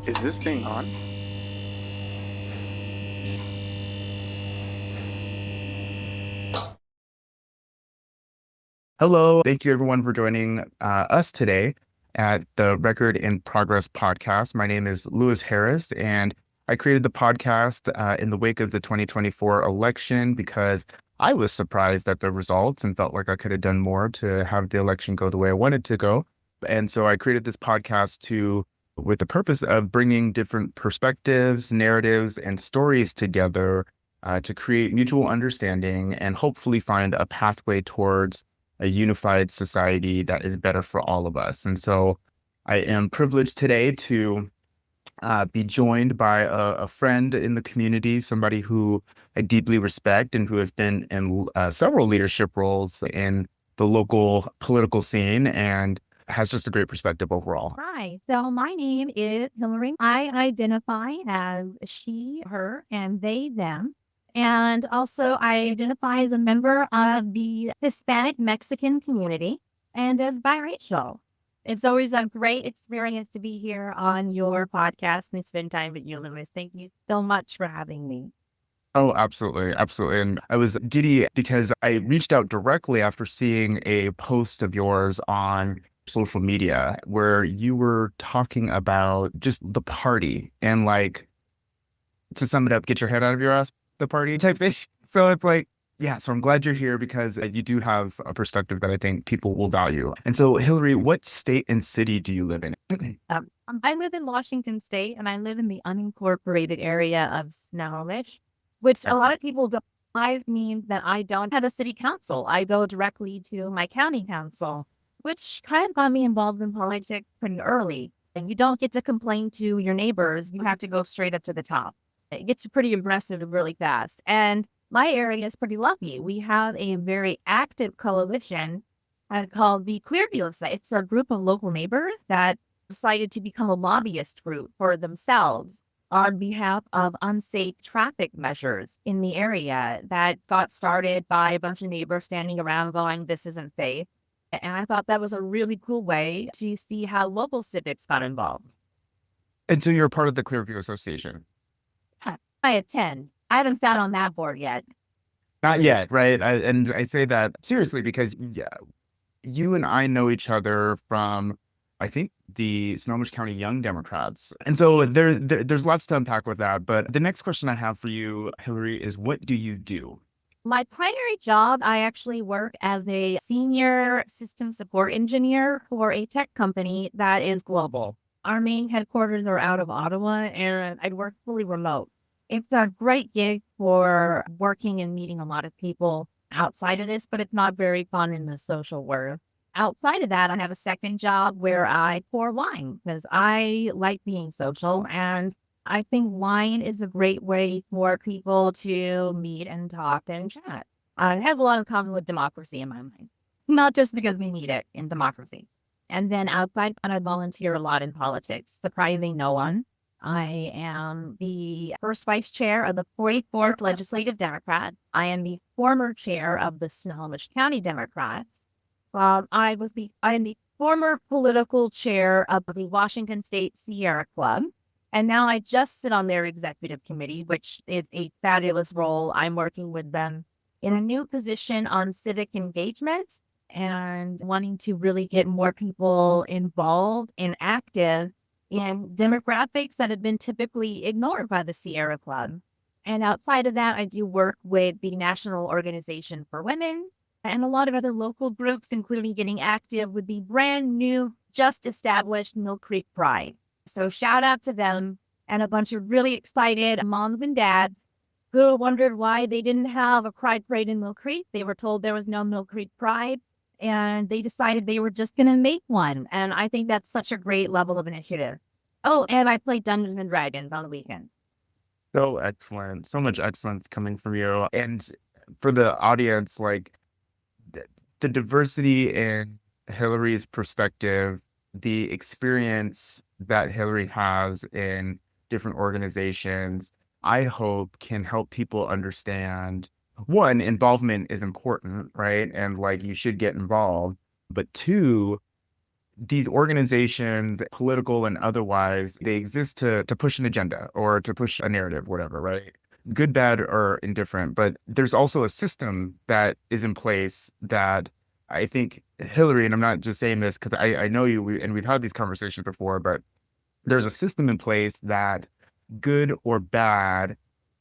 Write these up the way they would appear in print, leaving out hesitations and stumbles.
Is this thing on? Hello. Thank you, everyone, for joining us today at the Record in Progress podcast. My name is Lewis Harris, and I created the podcast in the wake of the 2024 election because I was surprised at the results and felt like I could have done more to have the election go the way I wanted to go. And so I created this podcast with the purpose of bringing different perspectives, narratives, and stories together to create mutual understanding and hopefully find a pathway towards a unified society that is better for all of us. And so I am privileged today to be joined by a friend in the community, somebody who I deeply respect and who has been in several leadership roles in the local political scene and has just a great perspective overall. Hi. So my name is Hillary. I identify as she, her, and they, them. And also I identify as a member of the Hispanic Mexican community and as biracial. It's always a great experience to be here on your podcast and spend time with you, Lewis. Thank you so much for having me. Oh, absolutely. Absolutely. And I was giddy because I reached out directly after seeing a post of yours on social media where you were talking about just the party and like, to sum it up, get your head out of your ass, the party type thing. So it's like, yeah, so I'm glad you're here because you do have a perspective that I think people will value. And so, Hillary, what state and city do you live in? I live in Washington State and I live in the unincorporated area of Snohomish, which a lot of people don't realize means that I don't have a city council. I go directly to my county council, which kind of got me involved in politics pretty early. And you don't get to complain to your neighbors. You have to go straight up to the top. It gets pretty aggressive really fast. And my area is pretty lucky. We have a very active coalition called the Clearview site. It's a group of local neighbors that decided to become a lobbyist group for themselves on behalf of unsafe traffic measures in the area that got started by a bunch of neighbors standing around going, this isn't safe. And I thought that was a really cool way to see how local civics got involved. And so you're a part of the Clearview Association. I attend. I haven't sat on that board yet. Not yet, right? And I say that seriously because yeah, you and I know each other from, I think, the Snohomish County Young Democrats. And so there's lots to unpack with that. But the next question I have for you, Hillary, is what do you do? My primary job, I actually work as a senior system support engineer for a tech company that is global. Our main headquarters are out of Ottawa, and I work fully remote. It's a great gig for working and meeting a lot of people outside of this, but it's not very fun in the social world. Outside of that, I have a second job where I pour wine because I like being social and I think wine is a great way for people to meet and talk and chat. It has a lot in common with democracy in my mind, not just because we need it in democracy. And then outside, and I volunteer a lot in politics, surprising no one. I am the first vice chair of the 44th Legislative Democrat. I am the former chair of the Snohomish County Democrats. I am the former political chair of the Washington State Sierra Club. And now I just sit on their executive committee, which is a fabulous role. I'm working with them in a new position on civic engagement and wanting to really get more people involved and active in demographics that have been typically ignored by the Sierra Club. And outside of that, I do work with the National Organization for Women and a lot of other local groups, including getting active with the brand new, just established Mill Creek Pride. So shout out to them and a bunch of really excited moms and dads who wondered why they didn't have a Pride Parade in Mill Creek. They were told there was no Mill Creek Pride, and they decided they were just going to make one. And I think that's such a great level of initiative. Oh, and I play Dungeons and Dragons on the weekend. So excellent. So much excellence coming from you. And for the audience, like the diversity in Hillary's perspective, the experience that Hillary has in different organizations, I hope can help people understand one, involvement is important, right? And like you should get involved. But two, these organizations, political and otherwise, they exist to push an agenda or to push a narrative, whatever, right? Good, bad, or indifferent. But there's also a system that is in place that I think Hillary, and I'm not just saying this because I know you, and we've had these conversations before, but there's a system in place that good or bad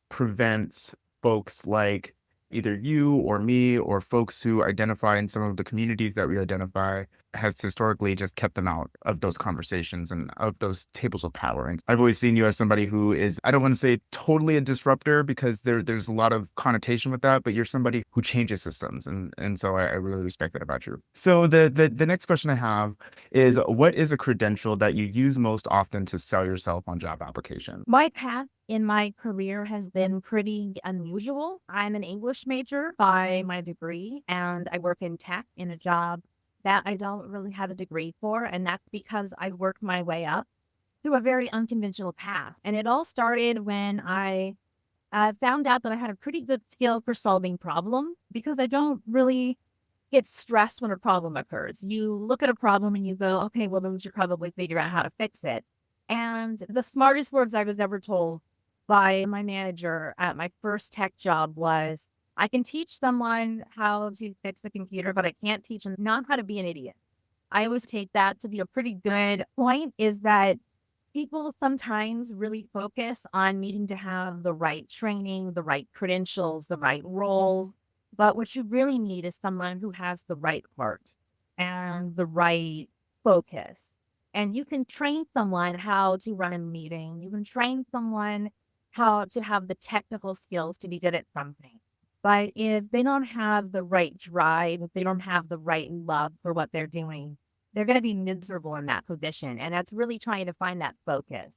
prevents folks like either you or me or folks who identify in some of the communities that we identify has historically just kept them out of those conversations and of those tables of power. And I've always seen you as somebody who is, I don't want to say totally a disruptor because there's a lot of connotation with that, but you're somebody who changes systems. And so I really respect that about you. So the next question I have is, what is a credential that you use most often to sell yourself on job applications? My path in my career has been pretty unusual. I'm an English major by my degree, and I work in tech in a job that I don't really have a degree for. And that's because I worked my way up through a very unconventional path. And it all started when I found out that I had a pretty good skill for solving problems because I don't really get stressed when a problem occurs. You look at a problem and you go, okay, well, then we should probably figure out how to fix it. And the smartest words I was ever told by my manager at my first tech job was, I can teach someone how to fix the computer, but I can't teach them not how to be an idiot. I always take that to be a pretty good point is that people sometimes really focus on needing to have the right training, the right credentials, the right roles. But what you really need is someone who has the right heart and the right focus. And you can train someone how to run a meeting. You can train someone how to have the technical skills to be good at something. But if they don't have the right drive, if they don't have the right love for what they're doing, they're going to be miserable in that position. And that's really trying to find that focus.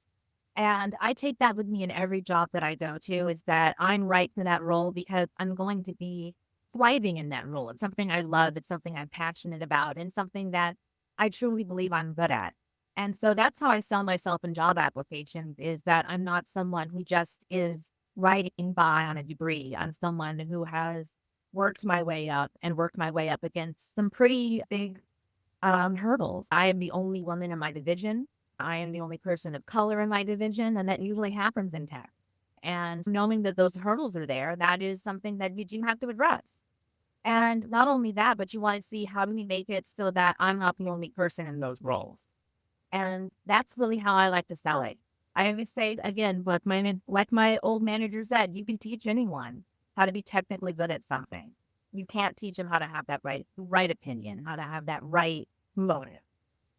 And I take that with me in every job that I go to is that I'm right for that role because I'm going to be thriving in that role. It's something I love. It's something I'm passionate about and something that I truly believe I'm good at. And so that's how I sell myself in job applications is that I'm not someone who just is writing by on a degree. I'm someone who has worked my way up and worked my way up against some pretty big hurdles. I am the only woman in my division. I am the only person of color in my division, and that usually happens in tech. And knowing that those hurdles are there, that is something that you do have to address. And not only that, but you want to see how do we make it so that I'm not the only person in those roles. And that's really how I like to sell it. I always say again, like my old manager said, you can teach anyone how to be technically good at something. You can't teach them how to have that right opinion, how to have that right motive.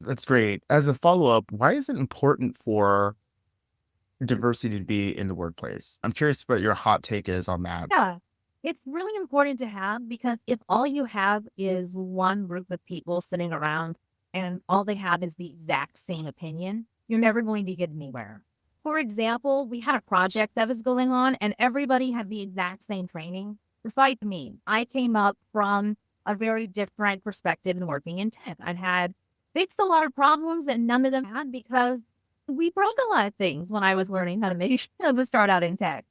That's great. As a follow-up, why is it important for diversity to be in the workplace? I'm curious what your hot take is on that. Yeah. It's really important to have because if all you have is one group of people sitting around and all they have is the exact same opinion, you're never going to get anywhere. For example, we had a project that was going on and everybody had the exact same training. Besides me, I came up from a very different perspective in working in tech. I had fixed a lot of problems and none of them had because we broke a lot of things when I was learning how to make to start out in tech.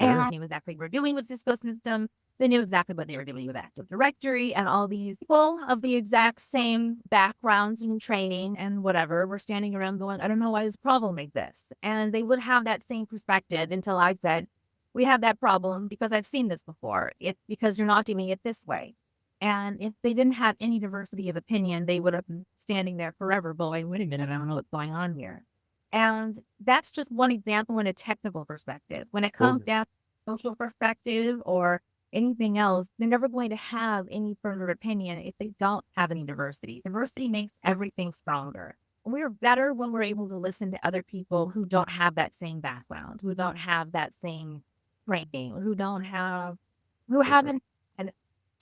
And Sure. I knew exactly what we're doing with Cisco systems. They knew exactly what they were doing with Active Directory and all these people of the exact same backgrounds and training and whatever were standing around going, I don't know why this problem exists. And they would have that same perspective until I said, we have that problem because I've seen this before. It's because you're not doing it this way. And if they didn't have any diversity of opinion, they would have been standing there forever going, wait a minute, I don't know what's going on here. And that's just one example in a technical perspective. When it comes Well, down to social perspective or anything else, they're never going to have any further opinion if they don't have any diversity. Diversity makes everything stronger. We're better when we're able to listen to other people who don't have that same background, who don't have that same training, who haven't and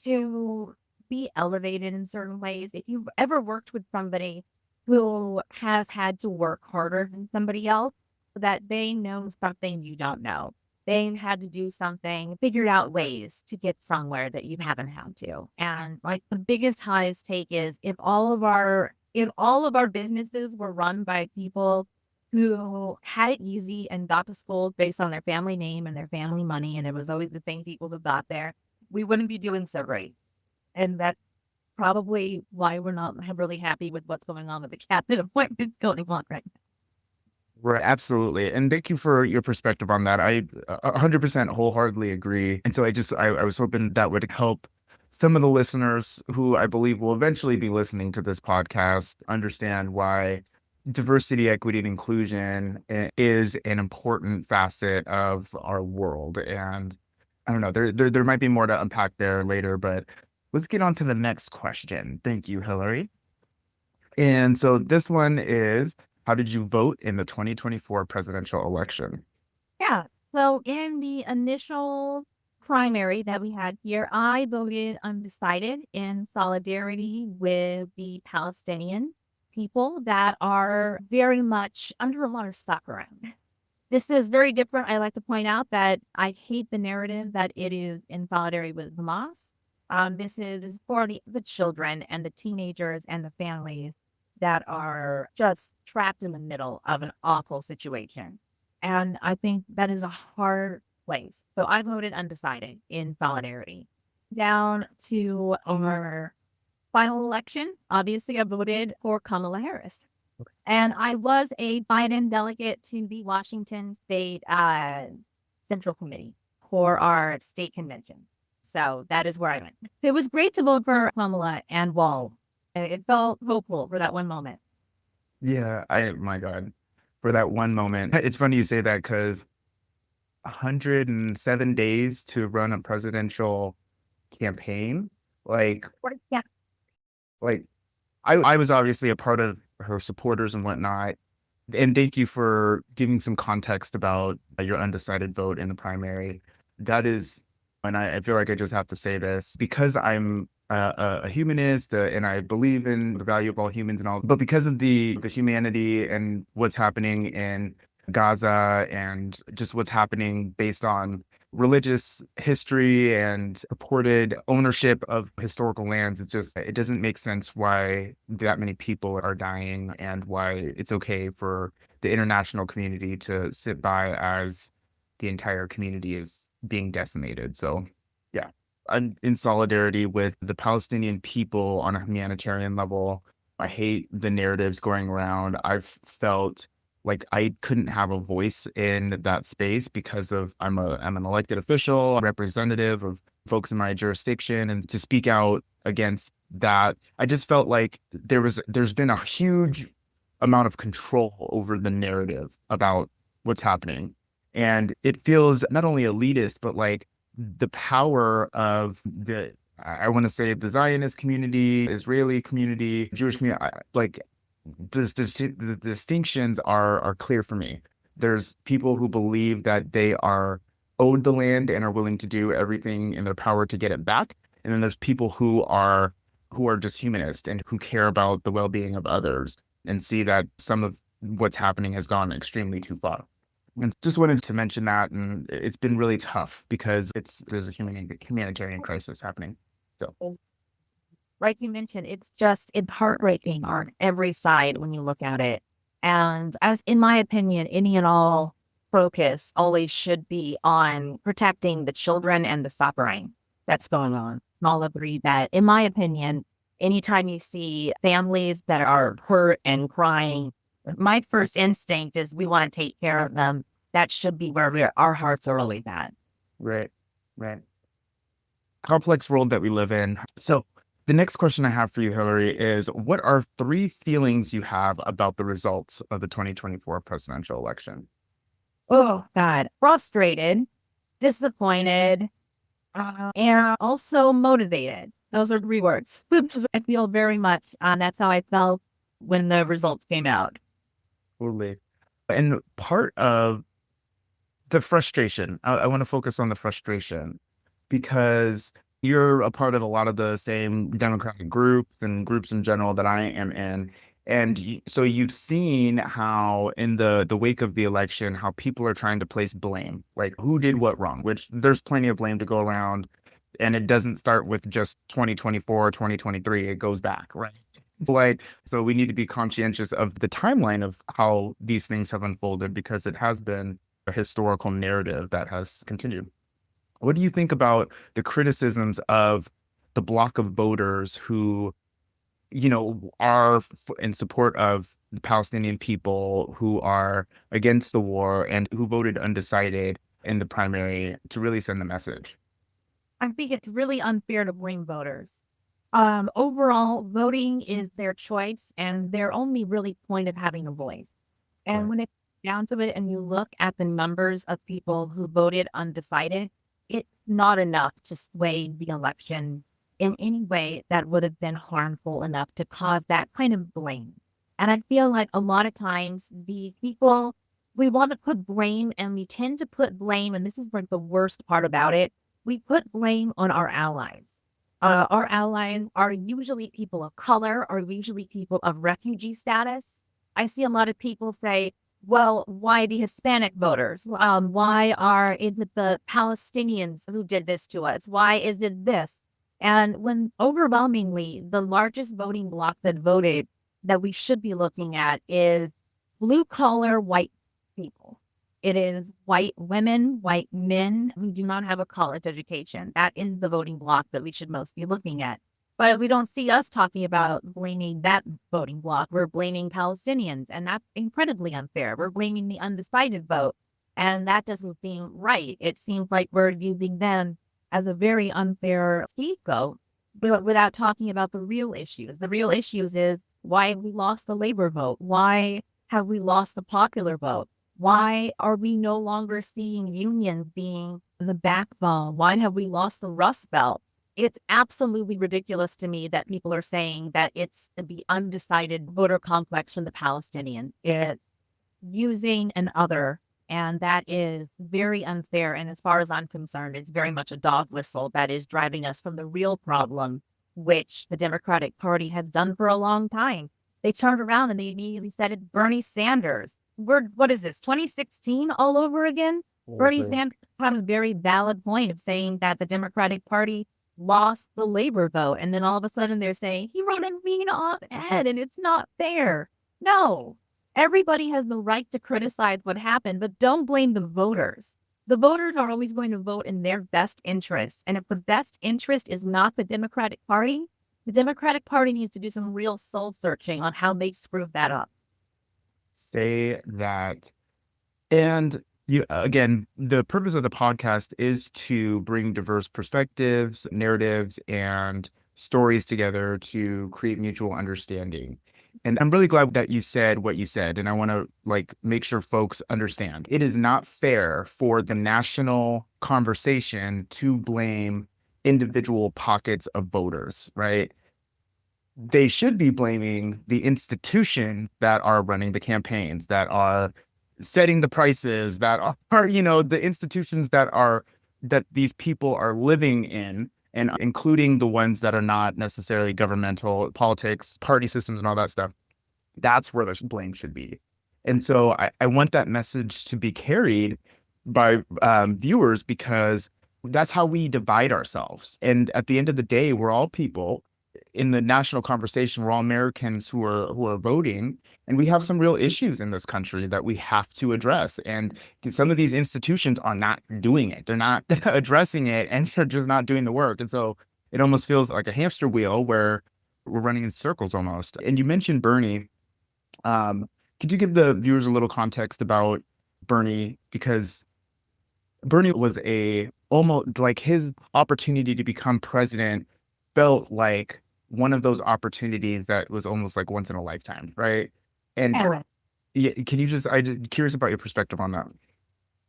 to be elevated in certain ways. If you've ever worked with somebody who has had to work harder than somebody else, that they know something you don't know. They had to do something, figured out ways to get somewhere that you haven't had to. And like the biggest highest take is if all of our businesses were run by people who had it easy and got to school based on their family name and their family money, and it was always the same people that got there, we wouldn't be doing so great. And that's probably why we're not really happy with what's going on with the cabinet appointment going on right now. Right, absolutely. And thank you for your perspective on that. I 100% wholeheartedly agree. And so I was hoping that would help some of the listeners who I believe will eventually be listening to this podcast understand why diversity, equity, and inclusion is an important facet of our world. And I don't know, there might be more to unpack there later, but let's get on to the next question. Thank you, Hillary. And so this one is, how did you vote in the 2024 presidential election? Yeah. So in the initial primary that we had here, I voted undecided in solidarity with the Palestinian people that are very much under a lot of suffering. This is very different. I like to point out that I hate the narrative that it is in solidarity with Hamas. This is for the children and the teenagers and the families that are just trapped in the middle of an awful situation. And I think that is a hard place. So I voted undecided in solidarity. Down to our final election, obviously, I voted for Kamala Harris. And I was a Biden delegate to the Washington State Central Committee for our state convention. So that is where I went. It was great to vote for Kamala and Wall. It felt hopeful for that one moment. Yeah, my God, for that one moment. It's funny you say that because 107 days to run a presidential campaign, like, Yeah. like I was obviously a part of her supporters and whatnot. And thank you for giving some context about your undecided vote in the primary. That is, and I feel like I just have to say this because I'm a humanist and I believe in the value of all humans and all, but because of the humanity and what's happening in Gaza and just what's happening based on religious history and purported ownership of historical lands, it doesn't make sense why that many people are dying and why it's okay for the international community to sit by as the entire community is being decimated. So yeah, I'm in solidarity with the Palestinian people on a humanitarian level. I hate the narratives going around. I've felt like I couldn't have a voice in that space because of I'm an elected official, representative of folks in my jurisdiction, and to speak out against that, I just felt like there's been a huge amount of control over the narrative about what's happening. And it feels not only elitist, but like the power of I want to say the Zionist community, Israeli community, Jewish community, like the distinctions are clear for me. There's people who believe that they are owed the land and are willing to do everything in their power to get it back. And then there's people who are just humanist and who care about the well-being of others and see that some of what's happening has gone extremely too far. And just wanted to mention that, and it's been really tough because there's a humanitarian crisis happening. So Like you mentioned, it's heartbreaking on every side when you look at it. And as in my opinion, any and all focus always should be on protecting the children and the suffering that's going on. And I'll agree that, in my opinion, anytime you see families that are hurt and crying, my first instinct is we want to take care of them. That should be where our hearts are really at. right, right. Complex world that we live in. So the next question I have for you, Hillary, is what are three feelings you have about the results of the 2024 presidential election? Oh, God. Frustrated, disappointed, and also motivated. Those are three words. I feel very much, that's how I felt when the results came out. Totally. And part of the frustration, I want to focus on the frustration because you're a part of a lot of the same democratic groups and groups in general that I am in. And so you've seen how in the wake of the election, how people are trying to place blame, like who did what wrong, which there's plenty of blame to go around. And it doesn't start with just 2024, 2023. It goes back, right? Like, so we need to be conscientious of the timeline of how these things have unfolded because it has been a historical narrative that has continued. What do you think about the criticisms of the block of voters who, are in support of the Palestinian people, who are against the war, and who voted undecided in the primary to really send the message. I think it's really unfair to blame voters. Overall, voting is their choice and their only really point of having a voice. And Right. when it's down to it and you look at the numbers of people who voted undecided, it's not enough to sway the election in any way that would have been harmful enough to cause that kind of blame. And I feel like a lot of times the people, we want to put blame and we tend to put blame, and this is like the worst part about it, we put blame on our allies. Our allies are usually people of color, are usually people of refugee status. I see a lot of people say, well, why the Hispanic voters? Is it the Palestinians who did this to us? Why is it this? And when overwhelmingly the largest voting bloc that voted that we should be looking at is blue collar white people. It is white women, white men who do not have a college education. That is the voting bloc that we should most be looking at. But we don't see us talking about blaming that voting bloc. We're blaming Palestinians, and that's incredibly unfair. We're blaming the undecided vote, and that doesn't seem right. It seems like we're using them as a very unfair scapegoat, but without talking about the real issues. The real issues is why have we lost the labor vote? Why have we lost the popular vote? Why are we no longer seeing unions being the backbone? Why have we lost the Rust Belt? It's absolutely ridiculous to me that people are saying that it's the undecided voter complex from the Palestinians. It's using an other, and that is very unfair. And as far as I'm concerned, it's very much a dog whistle that is driving us from the real problem, which the Democratic Party has done for a long time. They turned around and they immediately said it's Bernie Sanders. What is this, 2016 all over again? Bernie Totally. Sanders had a very valid point of saying that the Democratic Party lost the labor vote. And then all of a sudden they're saying he wrote a mean op-ed and it's not fair. No, everybody has the right to criticize what happened, but don't blame the voters. The voters are always going to vote in their best interest. And if the best interest is not the Democratic Party, the Democratic Party needs to do some real soul searching on how they screwed that up. Say that. And again, the purpose of the podcast is to bring diverse perspectives, narratives, and stories together to create mutual understanding. And I'm really glad that you said what you said. And I want to make sure folks understand. It is not fair for the national conversation to blame individual pockets of voters, right? They should be blaming the institutions that are running the campaigns, that are setting the prices, that are, the institutions that these people are living in, and including the ones that are not necessarily governmental, politics, party systems, and all that stuff. That's where the blame should be. And so I want that message to be carried by viewers, because that's how we divide ourselves. And at the end of the day, we're all people in the national conversation. We're all Americans who are voting, and we have some real issues in this country that we have to address. And some of these institutions are not doing it. They're not addressing it, and they're just not doing the work. And so it almost feels like a hamster wheel where we're running in circles almost. And you mentioned Bernie. Um, could you give the viewers a little context about Bernie? Because Bernie was a almost like his opportunity to become president felt like one of those opportunities that was almost like once in a lifetime, right? And Yeah. yeah, can you I'm just curious about your perspective on that.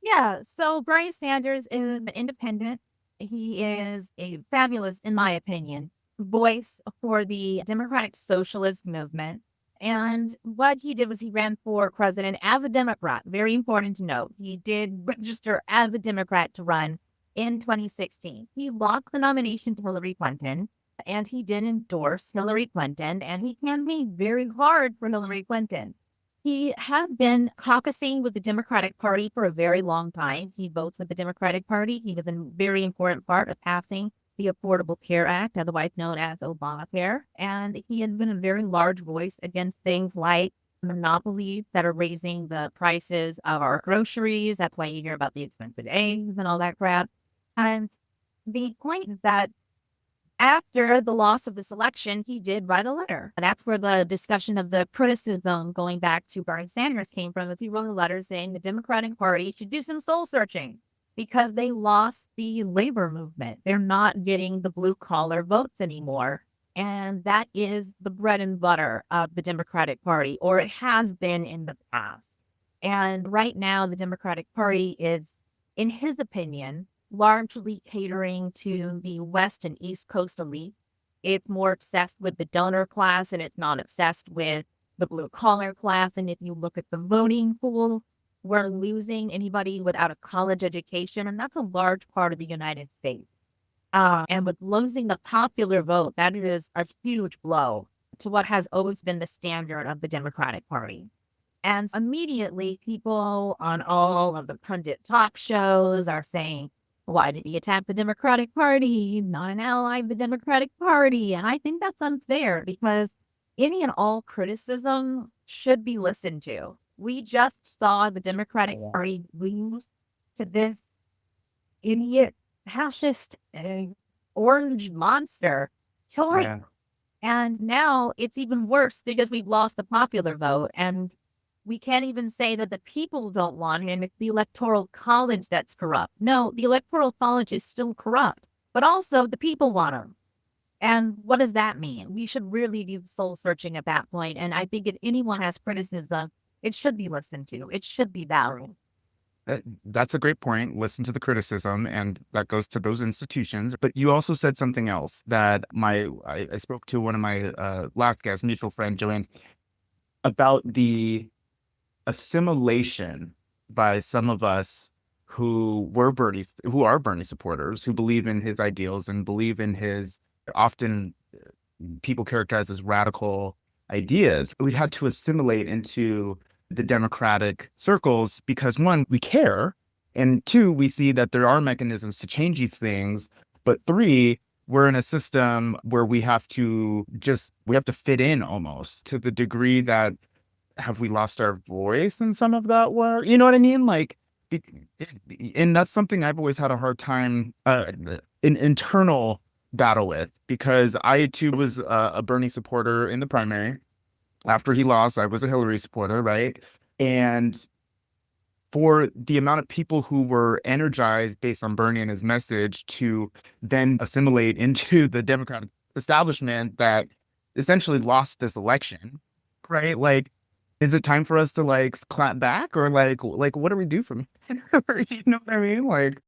Yeah. So Bernie Sanders is an independent. He is a fabulous, in my opinion, voice for the Democratic Socialist movement. And what he did was he ran for president as a Democrat. Very important to note. He did register as a Democrat to run in 2016. He lost the nomination to Hillary Clinton, and he did endorse Hillary Clinton, and he campaigned very hard for Hillary Clinton. He had been caucusing with the Democratic Party for a very long time. He votes with the Democratic Party. He was a very important part of passing the Affordable Care Act, otherwise known as Obamacare. And he has been a very large voice against things like monopolies that are raising the prices of our groceries. That's why you hear about the expensive eggs and all that crap. And the point is that after the loss of this election, he did write a letter. That's where the discussion of the criticism going back to Bernie Sanders came from. Is he wrote a letter saying the Democratic Party should do some soul searching because they lost the labor movement. They're not getting the blue collar votes anymore. And that is the bread and butter of the Democratic Party, or it has been in the past. And right now, the Democratic Party is, in his opinion, largely catering to the West and East Coast elite. It's more obsessed with the donor class and it's not obsessed with the blue collar class. And if you look at the voting pool, we're losing anybody without a college education. And that's a large part of the United States. And with losing the popular vote, that is a huge blow to what has always been the standard of the Democratic Party. And immediately, people on all of the pundit talk shows are saying, why did he attack the Democratic Party? Not an ally of the Democratic Party. And I think that's unfair because any and all criticism should be listened to. We just saw the Democratic Party lose to this idiot, fascist, orange monster, Tory. Yeah. And now it's even worse because we've lost the popular vote. And we can't even say that the people don't want him. It's the Electoral College that's corrupt. No, the Electoral College is still corrupt, but also the people want him. And what does that mean? We should really be soul searching at that point. And I think if anyone has criticism, it should be listened to. It should be valued. That's a great point. Listen to the criticism, and that goes to those institutions. But you also said something else that I spoke to one of my last guests, mutual friend Joanne, about the assimilation by some of us who are Bernie supporters, who believe in his ideals and believe in his often people characterized as radical ideas. We had to assimilate into the Democratic circles because one, we care, and two, we see that there are mechanisms to change these things, but three, we're in a system where we have to fit in almost to the degree that have we lost our voice in some of that work? You know what I mean? Like, and that's something I've always had a hard time, an internal battle with, because I too was a Bernie supporter in the primary. After he lost, I was a Hillary supporter, right? And for the amount of people who were energized based on Bernie and his message to then assimilate into the Democratic establishment that essentially lost this election, right? Like, is it time for us to like clap back or like what do we do from here? You know what I mean? Like,